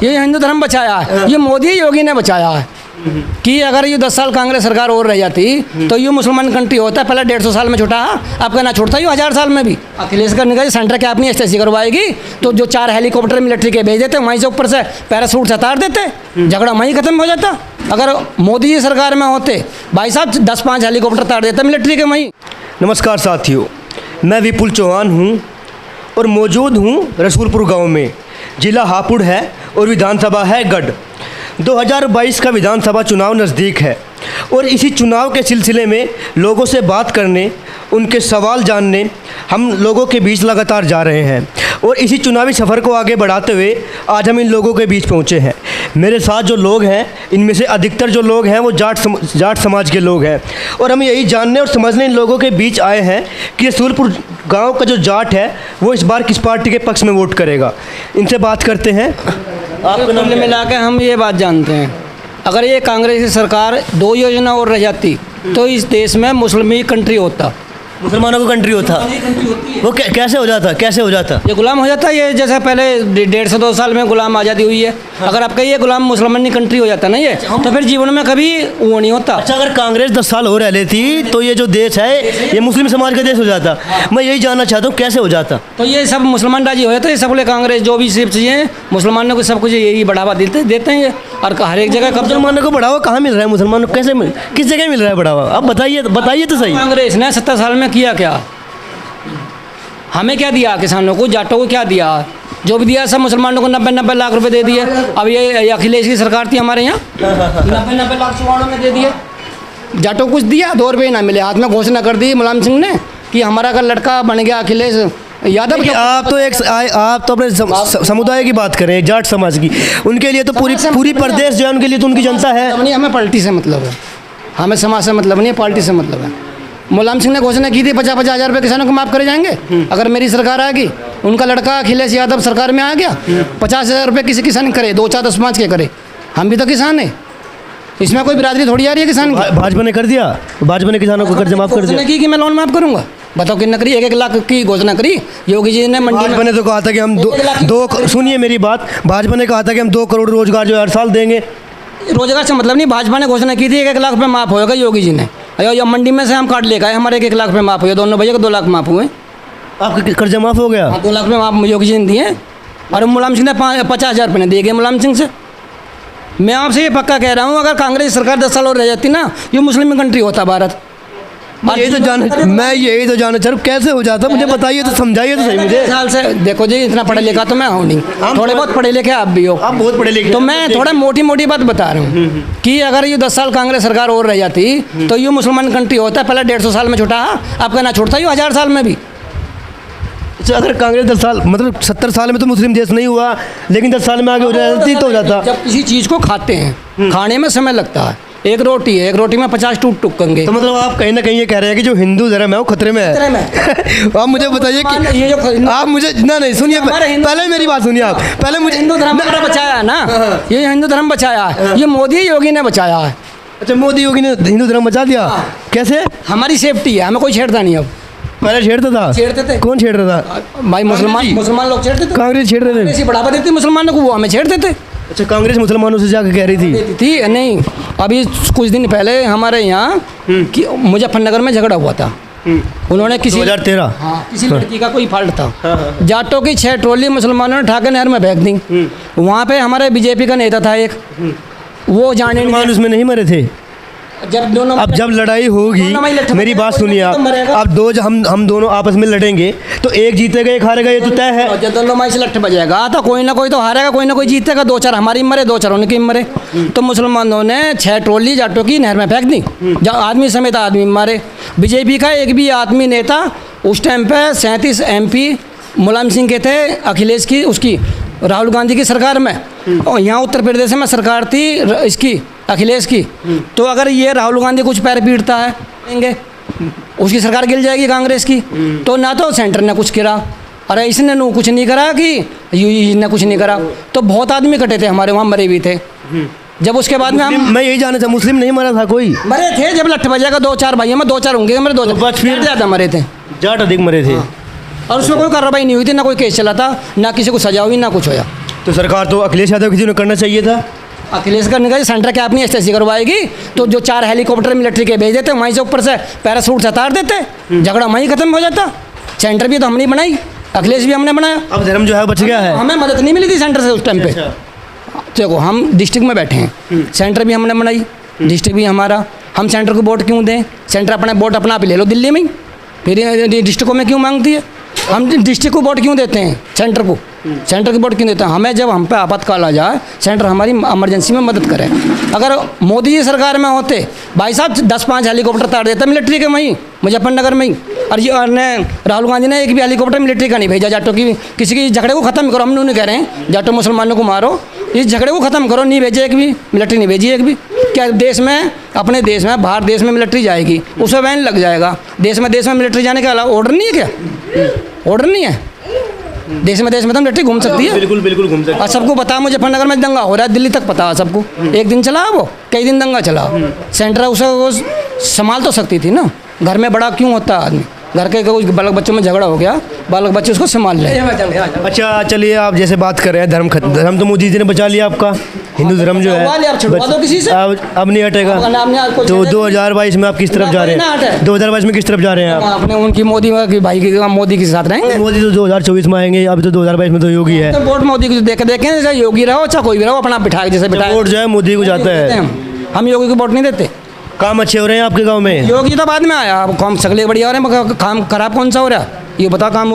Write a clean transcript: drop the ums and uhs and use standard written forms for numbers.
ये हिंदू धर्म बचाया है, ये मोदी योगी ने बचाया है। कि अगर ये 10 साल कांग्रेस सरकार और रह जाती तो ये मुसलमान कंट्री होता। पहले 150 साल में छुटा, अब ना छुटता ये 1000 साल में भी। अखिलेश का निकल सेंटर क्या अपनी एसएससी करवाएगी तो जो 4 हेलीकॉप्टर मिलिट्री के भेज देते वहीं से ऊपर से पैरासूट से उतार देते, झगड़ा वहीं खत्म हो जाता। अगर मोदी जी सरकार में होते भाई साहब 10-5 हेलीकॉप्टर उतार देते मिलिट्री के वहीं। नमस्कार साथियों, मैं विपुल चौहान हूँ और मौजूद हूँ रसूलपुर गांव में। जिला हापुड़ है और विधानसभा है गढ़। 2022 का विधानसभा चुनाव नज़दीक है और इसी चुनाव के सिलसिले में लोगों से बात करने, उनके सवाल जानने हम लोगों के बीच लगातार जा रहे हैं। और इसी चुनावी सफ़र को आगे बढ़ाते हुए आज हम इन लोगों के बीच पहुंचे हैं। मेरे साथ जो लोग हैं इनमें से अधिकतर जो लोग हैं वो जाट समाज के लोग हैं और हम यही जानने और समझने इन लोगों के बीच आए हैं कि रसूलपुर गांव का जो जाट है वो इस बार किस पार्टी के पक्ष में वोट करेगा। इनसे बात करते हैं। आपको कुल मिला के हम ये बात जानते हैं, अगर ये कांग्रेस की सरकार 2 योजना और रह जाती तो इस देश में मुस्लिम कंट्री होता, मुसलमानों को कंट्री होता। वो कैसे हो जाता, कैसे हो जाता? ये गुलाम हो जाता। ये जैसे पहले 150 से 2 साल में गुलाम आज़ादी हुई है। अगर आप कहिए गुलाम मुसलमानी कंट्री हो जाता ना ये, तो फिर जीवन में कभी वो नहीं होता। अच्छा, अगर कांग्रेस 10 साल हो रह लेती तो ये जो देश है ये मुस्लिम समाज का देश हो जाता। मैं यही जानना चाहता हूँ कैसे हो जाता। तो ये सब मुसलमान राजी हो जाते, ये सब बोले कांग्रेस जो भी सिर्फ चीज़ें मुसलमानों को सब कुछ यही बढ़ावा देते हैं ये। और हर एक जगह मुसलमानों को बढ़ावा कहाँ मिल रहा है? मुसलमानों को कैसे किस जगह मिल रहा है बढ़ावा? आप बताइए तो सही। कांग्रेस ने 70 साल में किया क्या? हमें क्या दिया? किसानों को, जाटों को क्या दिया? जो भी दिया सब मुसलमानों को 90-90 लाख रुपए दे दिए। अब ये अखिलेश की सरकार थी हमारे यहाँ, 90-90 लाख चुवाड़ों में दे दिए। जाटों को कुछ दिया? 2 रुपये ना मिले। हाथ में घोषणा कर दी मुलायम सिंह ने कि हमारा अगर लड़का बन गया अखिलेश यादव। आप तो अपने समुदाय की बात करें, जाट समाज की। उनके लिए तो पूरी प्रदेश जो है उनके लिए तो उनकी जनता है। हमें पार्टी से मतलब है, हमें समाज से मतलब नहीं है, पार्टी से मतलब है। मुलायम सिंह ने घोषणा की थी 50-50 हज़ार रुपये किसानों को माफ़ करे जाएंगे अगर मेरी सरकार आएगी। उनका लड़का अखिलेश यादव सरकार में आ गया, 50 हज़ार रुपये किसी किसान करे, 2, 4, 10, 5 के करे। हम भी तो किसान हैं, इसमें कोई बिरादरी थोड़ी आ रही है किसान की। भाजपा ने कर दिया, भाजपा ने किसानों को कर्ज माफ़ कर दिया कि मैं लोन माफ़ करूँगा। बताओ कितना करी? 1-1 लाख की घोषणा करी योगी जी ने। भाजपा ने तो कहा था कि हम दो सुनिए मेरी बात, भाजपा ने कहा था कि हम 2 करोड़ रोजगार जो हर साल देंगे। रोजगार से मतलब नहीं, भाजपा ने घोषणा की थी 1-1 लाख रुपये माफ़ होगा योगी जी ने। या मंडी में से हम कार्ड लेकर आए, हमारे 1-1 लाख रुपये माफ़ हुए, दोनों भैया को 2 लाख माफ़ हुए। आपका कर्जा माफ़ हो गया? 2 लाख रुपये माफ़ योगी जी ने दिए और मुलायम सिंह ने 50 हज़ार रुपये दिए गए मुलायम सिंह से। मैं आपसे ये पक्का कह रहा हूँ, अगर कांग्रेस सरकार 10 साल और रह जाती ना, ये मुस्लिम कंट्री होता भारत। मैं यही तो जानना चाह रहा हूँ कैसे हो जाता। मुझे बताइए तो, समझाइए तो सही मुझे। साल से देखो जी, इतना पढ़ा लिखा तो मैं हूँ नहीं, थोड़े बहुत पढ़े लिखे आप भी हो। आप बहुत पढ़े लिखे। तो मैं थोड़ा मोटी बात बता रहा हूँ कि अगर ये 10 साल कांग्रेस सरकार और रह जाती तो ये मुसलमान कंट्री होता। पहले 150 साल में छुटा, अब ना छुटता ये 1000 साल में भी। अच्छा, अगर कांग्रेस 10 साल मतलब 70 साल में तो मुस्लिम देश नहीं हुआ, लेकिन 10 साल में आगे हो जाती तो हो जाता। जब किसी चीज़ को खाते हैं, खाने में समय लगता है। एक रोटी है, एक रोटी में 50 टूक कंगे। तो मतलब आप कहीं ना कहीं ये कह रहे हैं कि जो हिंदू धर्म है वो खतरे में है। आप मुझे बताइए कि ये जो आप मुझे नहीं सुनिए, पहले मेरी बात सुनिए आप। पहले मुझे हिंदू धर्म बचाया है ना, ये हिंदू धर्म बचाया है, ये मोदी योगी ने बचाया है। अच्छा, मोदी योगी ने हिंदू धर्म बचा दिया? कैसे? हमारी सेफ्टी है, हमें कोई छेड़ता नहीं। अब पहले छेड़ते थे। कौन छेड़ रहा था भाई? मुसलमान लोग छेड़ते थे। कांग्रेस छेड़ रहे थे, बढ़ावा देती मुसलमानों को, वो हमें छेड़ते थे। अच्छा, कांग्रेस मुसलमानों से जाकर कह रही थी नहीं। अभी कुछ दिन पहले हमारे यहाँ मुजफ्फरनगर में झगड़ा हुआ था। उन्होंने किसी 2013 किसी लड़की का कोई फॉल्ट था, जाटों की 6 ट्रॉली मुसलमानों ने ठाकर नहर में फेंक दी। वहाँ पे हमारे बीजेपी का नेता था एक, वो जाने उसमें नहीं मरे थे। जब लड़ाई होगी, मेरी बात सुनिए आप, अब हम दोनों आपस में लड़ेंगे तो एक जीतेगा एक हारेगा, ये तो तय है। जब दोनों माई से लठ बजेगा तो कोई ना कोई तो हारेगा, कोई ना कोई जीतेगा। 2-4 हमारी मरे, 2-4 उनकी मरे। तो मुसलमानों ने 6 ट्रॉली जाटों की नहर में फेंक दी, जब आदमी समेत आदमी मारे। बीजेपी का एक भी आदमी नेता उस टाइम पे 37 MP मुलायम सिंह के थे, अखिलेश की उसकी राहुल गांधी की सरकार में, और यहाँ उत्तर प्रदेश में सरकार थी इसकी अखिलेश की। तो अगर ये राहुल गांधी कुछ पैर पीटता है देंगे, उसकी सरकार गिर जाएगी कांग्रेस की। तो ना तो सेंटर ने कुछ करा, अरे इसने कुछ नहीं करा कि यूजी ने कुछ नहीं करा। तो बहुत आदमी कटे थे हमारे वहाँ, मरे भी थे। जब उसके बाद में मैं यही जानना चाहता, मुस्लिम नहीं मरा था कोई? मरे थे, जब लठ बजेगा 2-4 भाइयों में 2-4 होंगे, मेरे 2 ज़्यादा मरे थे, जाट अधिक मरे थे। और उसमें कोई कार्रवाई नहीं हुई थी, ना कोई केस चला था, ना किसी को सजा हुई, ना कुछ होया। तो सरकार तो अखिलेश यादव की थी, उन्हें करना चाहिए था। अखिलेश करने का सेंटर क्या अपनी एसएससी करवाएगी, तो जो 4 हेलीकॉप्टर मिलिट्री के भेज देते वहीं से ऊपर से पैरासूट से उतार देते, झगड़ा वहीं खत्म हो जाता। सेंटर भी तो हमने बनाई, अखिलेश भी हमने बनाया। अब धर्म जो है बच गया है। हमें मदद नहीं मिली थी सेंटर से उस टाइम पे। देखो हम डिस्ट्रिक्ट में बैठे हैं, सेंटर भी हमने बनाई, डिस्ट्रिक्ट भी हमारा। हम सेंटर को वोट क्यों दें? सेंटर अपने वोट अपना आप ले लो दिल्ली में ही, फिर डिस्ट्रिक्टों में क्यों मांगती है? हम डिस्ट्रिक्ट को वोट क्यों देते हैं? सेंटर को, सेंटर को वोट क्यों देते हैं? हमें जब हम पे आपातकाल आ जाए, सेंटर हमारी इमरजेंसी में मदद करे। अगर मोदी जी सरकार में होते, भाई साहब 10-5 हेलीकॉप्टर तार देते मिलिट्री के वहीं मुजफ्फरनगर में ही। और ये राहुल गांधी ने एक भी हेलीकॉप्टर मिलिट्री का नहीं भेजा जाटों की। किसी की झगड़े को ख़त्म करो, हम नहीं कह रहे हैं जाटो मुसलमानों को मारो, इस झगड़े को ख़त्म करो। नहीं भेजे एक भी मिलिट्री, नहीं भेजी एक भी। क्या देश में, अपने देश में, बाहर देश में मिलिट्री जाएगी, उसमें बैन लग जाएगा। देश में मिलिट्री जाने का ऑर्डर नहीं है क्या? ऑर्डर नहीं है। देश में तो मिलिट्री घूम सकती है। बिल्कुल बिल्कुल घूम सकते हैं। और सबको पता, मुजफ्फरनगर में दंगा हो रहा है, दिल्ली तक पता है सबको। एक दिन चला वो, कई दिन दंगा चला। सेंटर उसे वो संभाल तो सकती थी ना। घर में बड़ा क्यों होता है आदमी? घर के कोई बालक बच्चों में झगड़ा हो गया, बालक बच्चे उसको संभाल ले। अच्छा चलिए, आप जैसे बात कर रहे हैं धर्म तो मोदी जी ने बचा लिया आपका, हिंदू धर्म जो है आप छुड़वा दो किसी से। अब नहीं हटेगा। तो 2022 में आप किस तरफ जा रहे हैं? 2022 में किस तरफ जा रहे हैं आप? आपने उनकी मोदी की भाई की मोदी के साथ रहेंगे। मोदी तो 2024 में आएंगे, अब तो 2022 में तो योगी है। तो वोट मोदी को देखें, जैसे योगी रहो चाहे कोई भी रहो, अपना बिठा जैसे बिठा। वोट जो है मोदी को जाता है। हम योगी को वोट नहीं देते। काम अच्छे हो रहे हैं आपके गांव में? योगी तो बाद में आया, अब काम सगले बढ़िया हो रहे हैं, काम खराब कौन सा हो रहा है ये बता। काम